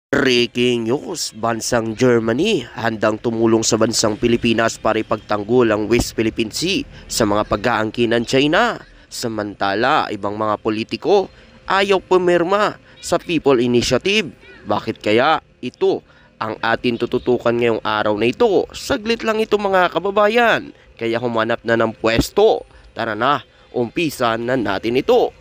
Breaking news, bansang Germany handang tumulong sa bansang Pilipinas para ipagtanggol ang West Philippine Sea sa mga pag-aangkin ng China. Samantala, ibang mga politiko ayaw pumirma sa People Initiative. Bakit kaya? Ito ang atin tututukan ngayong araw na ito. Saglit lang ito mga kababayan, kaya humanap na ng pwesto. Tara na, umpisan na natin ito.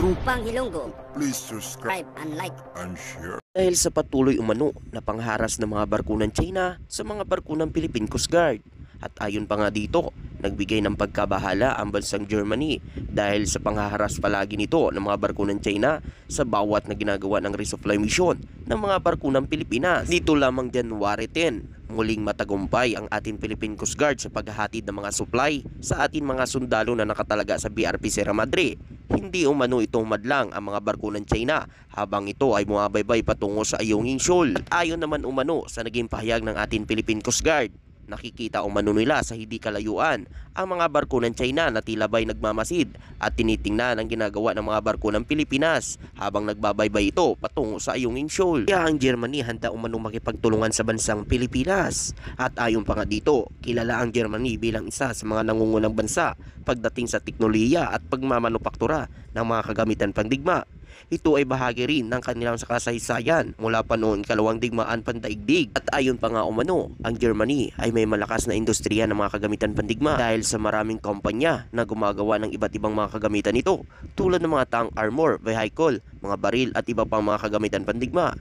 Trupang Hilonggo, Please subscribe subscribe and like. and share. Dahil sa patuloy umano na pangharas ng mga barko ng China sa mga barko ng Philippine Coast Guard. At ayon pa nga dito, nagbigay ng pagkabahala ang bansang Germany dahil sa panghaharas palagi nito ng mga barko ng China sa bawat na ginagawa ng resupply mission ng mga barko ng Pilipinas. Dito lamang January 10, muling matagumpay ang ating Philippine Coast Guard sa paghahatid ng mga supply sa ating mga sundalo na nakatalaga sa BRP Sierra Madre. Hindi umano itong madlang ang mga barko ng China habang ito ay bumabaybay patungo sa Ayungin Shoal. At ayon naman umano sa naging pahayag ng ating Philippine Coast Guard, nakikita umano nila sa hindi kalayuan ang mga barko ng China na tila ba'y nagmamasid at tinitingnan ang ginagawa ng mga barko ng Pilipinas habang nagbabaybay ito patungo sa Ayungin Shoal. Kaya ang Germany handa umano makipagtulungan sa bansang Pilipinas. At ayon pa nga dito, kilala ang Germany bilang isa sa mga nangungunang bansa pagdating sa teknolohiya at pagmamanupaktura ng mga kagamitan pangdigma. Ito ay bahagi rin ng kanilang kasaysayan mula pa noon kalawang digmaan pandaigdig. At ayon pa nga umano, ang Germany ay may malakas na industriya ng mga kagamitan pandigma dahil sa maraming kumpanya na gumagawa ng iba't ibang mga kagamitan nito tulad ng mga tank armor, vehicle, mga baril at iba pang mga kagamitan pandigma.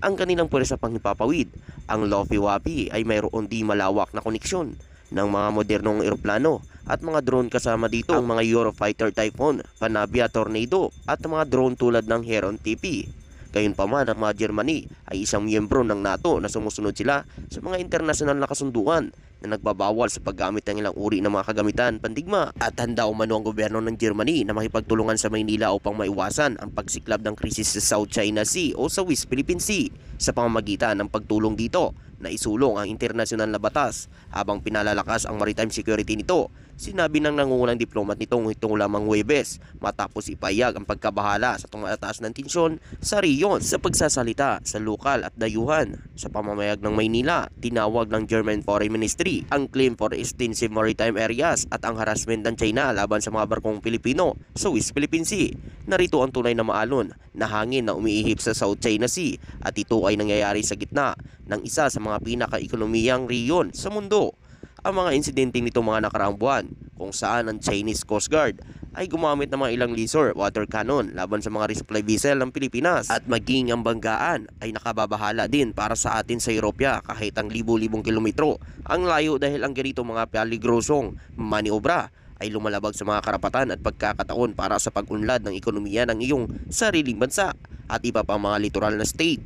Ang kanilang puwersa pang hipapawid, ang Lofi-Wafi ay mayroon di malawak na koneksyon ng mga modernong eroplano at mga drone kasama dito ang mga Eurofighter Typhoon, Panavia Tornado at mga drone tulad ng Heron TP. Gayunpaman ang mga Germany ay isang miyembro ng NATO na sumusunod sila sa mga internasyonal na kasunduan na nagbabawal sa paggamit ng ilang uri ng mga kagamitan pandigma. At handa umano ang gobyerno ng Germany na makipagtulungan sa Maynila upang maiwasan ang pagsiklab ng krisis sa South China Sea o sa West Philippine Sea sa pamamagitan ng pagtulong dito na isulong ang internasyonal na batas habang pinalalakas ang maritime security nito. Sinabi ng nangungunang diplomat nitong itong lamang Huwebes matapos ipahayag ang pagkabahala sa tumataas ng tensyon sa riyon. Sa pagsasalita sa lokal at dayuhan sa pamamayag ng Maynila, tinawag ng German Foreign Ministry ang claim for extensive maritime areas at ang harassment ng China laban sa mga barkong Pilipino sa West Philippine Sea. Narito ang tunay na maalon na hangin na umiihip sa South China Sea at ito ay nangyayari sa gitna ng isa sa mga pinaka-ekonomiyang riyon sa mundo. Ang mga insidente nito mga nakaraang buwan kung saan ang Chinese Coast Guard ay gumamit ng mga ilang laser water cannon laban sa mga resupply vessel ng Pilipinas at maging ang banggaan ay nakababahala din para sa atin sa Europya kahit ang libu-libong kilometro ang layo dahil ang ganito mga paligrosong maniobra ay lumalabag sa mga karapatan at pagkakataon para sa pag-unlad ng ekonomiya ng iyong sariling bansa at iba pang mga litoral na state.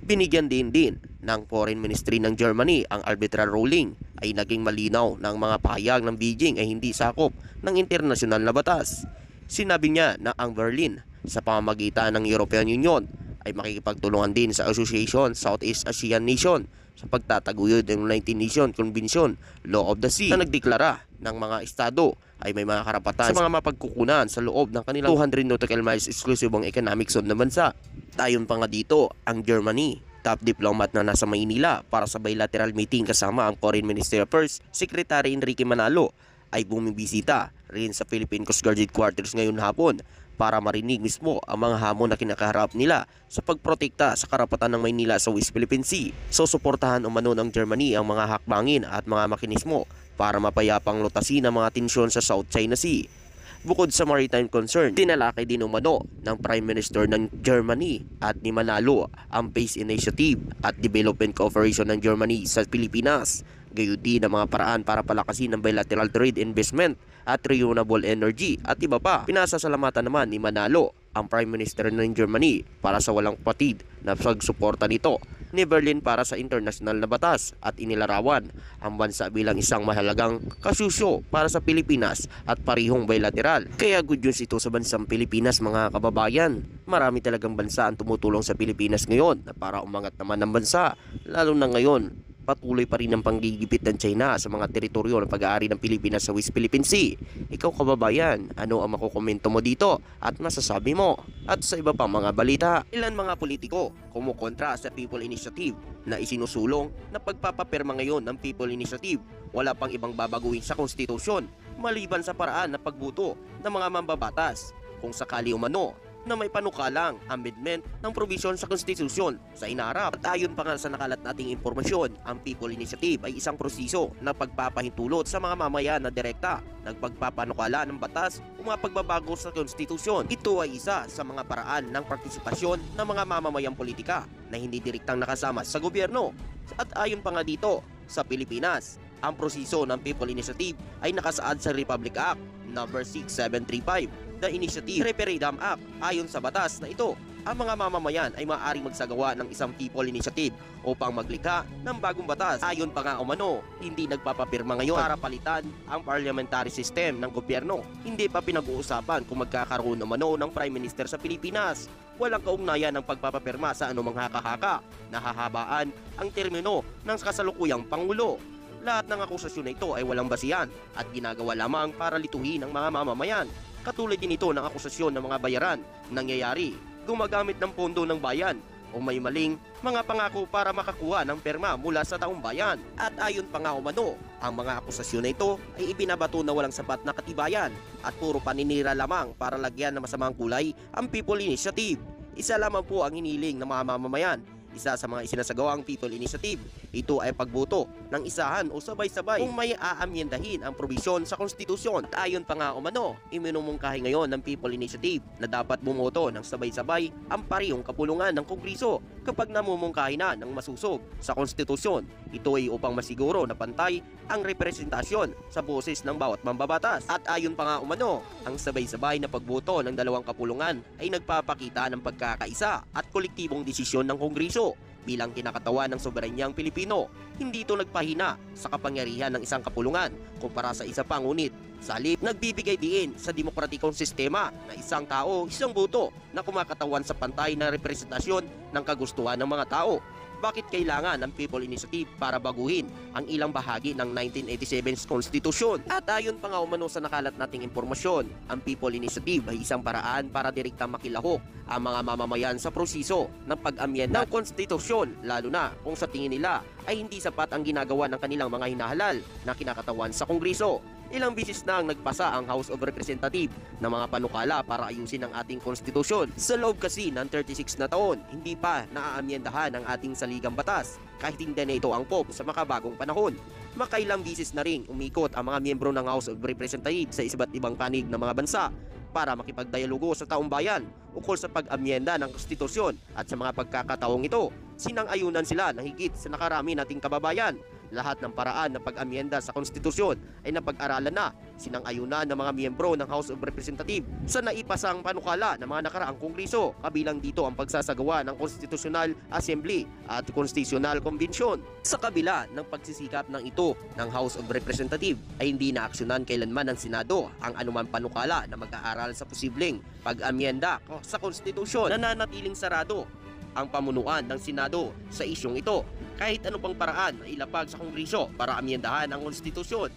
Binigyan din ng Foreign Ministry ng Germany ang arbitral ruling ay naging malinaw ng mga pahayag ng Beijing ay hindi sakop ng internasyonal na batas. Sinabi niya na ang Berlin sa pamamagitan ng European Union ay makikipagtulungan din sa Association Southeast Asian Nation sa pagtataguyod ng 19 Nation Convention Law of the Sea na nagdeklara ng mga estado ay may mga karapatan sa mga mapagkukunan sa loob ng kanilang 200 nautical miles eksklusibong economic zone na bansa. Tayon pa nga dito ang Germany top diplomat na nasa Maynila para sa bilateral meeting kasama ang Foreign Ministry Affairs Secretary Enrique Manalo ay bumibisita rin sa Philippine Coast Guard Headquarters ngayon hapon para marinig mismo ang mga hamon na kinakaharap nila sa pagprotekta sa karapatan ng Maynila sa West Philippine Sea. So suportahan umano ng Germany ang mga hakbangin at mga mekanismo para mapayapang lutasin ang mga tensyon sa South China Sea. Bukod sa maritime concern, tinalakay din umano ng Prime Minister ng Germany at ni Manalo ang Peace Initiative at Development Cooperation ng Germany sa Pilipinas. Gayon din ang mga paraan para palakasin ang bilateral trade investment at renewable energy at iba pa. Pinasasalamatan naman ni Manalo ang Prime Minister ng Germany para sa walang patid na pagsuporta nito ni Berlin para sa internasyonal na batas at inilarawan ang bansa bilang isang mahalagang kasusyo para sa Pilipinas at parihong bilateral. Kaya good news ito sa bansang Pilipinas mga kababayan. Marami talagang bansa ang tumutulong sa Pilipinas ngayon na para umangat naman ng bansa, lalo na ngayon patuloy pa rin ang panggigipit ng China sa mga teritoryo ng pag-aari ng Pilipinas sa West Philippine Sea. Ikaw kababayan, ano ang makukomento mo dito at masasabi mo? At sa iba pang mga balita, ilan mga politiko kumukontra sa People Initiative na isinusulong na pagpapapirma ngayon ng People Initiative. Wala pang ibang babaguhin sa konstitusyon maliban sa paraan na pagbuto ng mga mambabatas kung sakali umano na may panukalang amendment ng provision sa konstitusyon sa inaharap. At ayon pa nga sa nakalat nating impormasyon, ang People Initiative ay isang proseso na pagpapahintulot sa mga mamayan na direkta nagpagpapanukala ng batas o mga pagbabago sa konstitusyon. Ito ay isa sa mga paraan ng partisipasyon ng mga mamamayang politika na hindi direktang nakasama sa gobyerno. At ayon pa nga dito, sa Pilipinas, ang proseso ng People Initiative ay nakasaad sa Republic Act No. 6735, the Initiative Referendum Act. Ayon sa batas na ito, ang mga mamamayan ay maaaring magsagawa ng isang People Initiative upang maglikha ng bagong batas. Ayon pa nga umano, hindi nagpapapirma ngayon para palitan ang parliamentary system ng gobyerno. Hindi pa pinag-uusapan kung magkakaroon umano ng Prime Minister sa Pilipinas. Walang kaugnayan ng pagpapapirma sa anumang haka-haka. Nahahabaan ang termino ng kasalukuyang Pangulo. Lahat ng akusasyon na ito ay walang basihan at ginagawa lamang para lituhin ang mga mamamayan. Katulad din ito ng akusasyon ng mga bayaran nangyayari gumagamit ng pondo ng bayan o may maling mga pangako para makakuha ng perma mula sa taong bayan. At ayon pa nga umano, ang mga akusasyon na ito ay ibinabato na walang sapat na katibayan at puro paninira lamang para lagyan ng masamang kulay ang People Initiative. Isa lamang po ang hiniling ng mga mamamayan. Isa sa mga isinasagawang People Initiative, ito ay pagboto ng isahan o sabay-sabay kung may aamyendahin ang probisyon sa konstitusyon. At ayon pa nga umano, iminumungkahi ngayon ng People Initiative na dapat bumoto ng sabay-sabay ang parehong kapulungan ng Kongreso kapag namumungkahi na ng masusog sa konstitusyon. Ito ay upang masiguro na pantay ang representasyon sa boses ng bawat mambabatas. At ayon pa nga umano, ang sabay-sabay na pagboto ng dalawang kapulungan ay nagpapakita ng pagkakaisa at kolektibong desisyon ng Kongreso bilang kinakatawan ng soberanyang Pilipino. Hindi ito nagpahina sa kapangyarihan ng isang kapulungan kumpara sa isa pa, ngunit sa halip nagbibigay diin sa demokratikong sistema na isang tao, isang boto na kumakatawan sa pantay na representasyon ng kagustuhan ng mga tao. Bakit kailangan ng People Initiative para baguhin ang ilang bahagi ng 1987's konstitusyon? At ayon pa nga umano sa nakalat nating impormasyon, ang People Initiative ay isang paraan para direktang makilahok ang mga mamamayan sa proseso ng pag-amyenda ng konstitusyon, lalo na kung sa tingin nila ay hindi sapat ang ginagawa ng kanilang mga hinahalal na kinakatawan sa Kongreso. Ilang bisis na ang nagpasa ang House of Representatives ng mga panukala para ayusin ang ating konstitusyon. Sa loob kasi ng 36 na taon, hindi pa naaamyendahan ang ating saligang batas kahit hindi na ito angkop sa makabagong panahon. Makailang bisis na ring umikot ang mga miyembro ng House of Representatives sa iba't ibang panig ng mga bansa para makipagdialogo sa taong bayan ukol sa pag-amyenda ng konstitusyon. At sa mga pagkakataong ito, sinang-ayunan sila ng higit sa nakarami nating kababayan. Lahat ng paraan ng pag-amyenda sa konstitusyon ay napag-aralan na, sinang-ayunan ng mga miyembro ng House of Representatives sa naipasang panukala ng mga nakaraang Kongreso, kabilang dito ang pagsasagawa ng Constitutional Assembly at Constitutional Convention. Sa kabila ng pagsisikap ng ito ng House of Representatives ay hindi naaksyonan kailanman ng Senado ang anumang panukala na mag-aaral sa posibleng pag-amyenda sa konstitusyon. Nananatiling sarado ang pamunuan ng Senado sa isyong ito kahit ano pang paraan na ilapag sa Kongreso para amyendahan ang konstitusyon.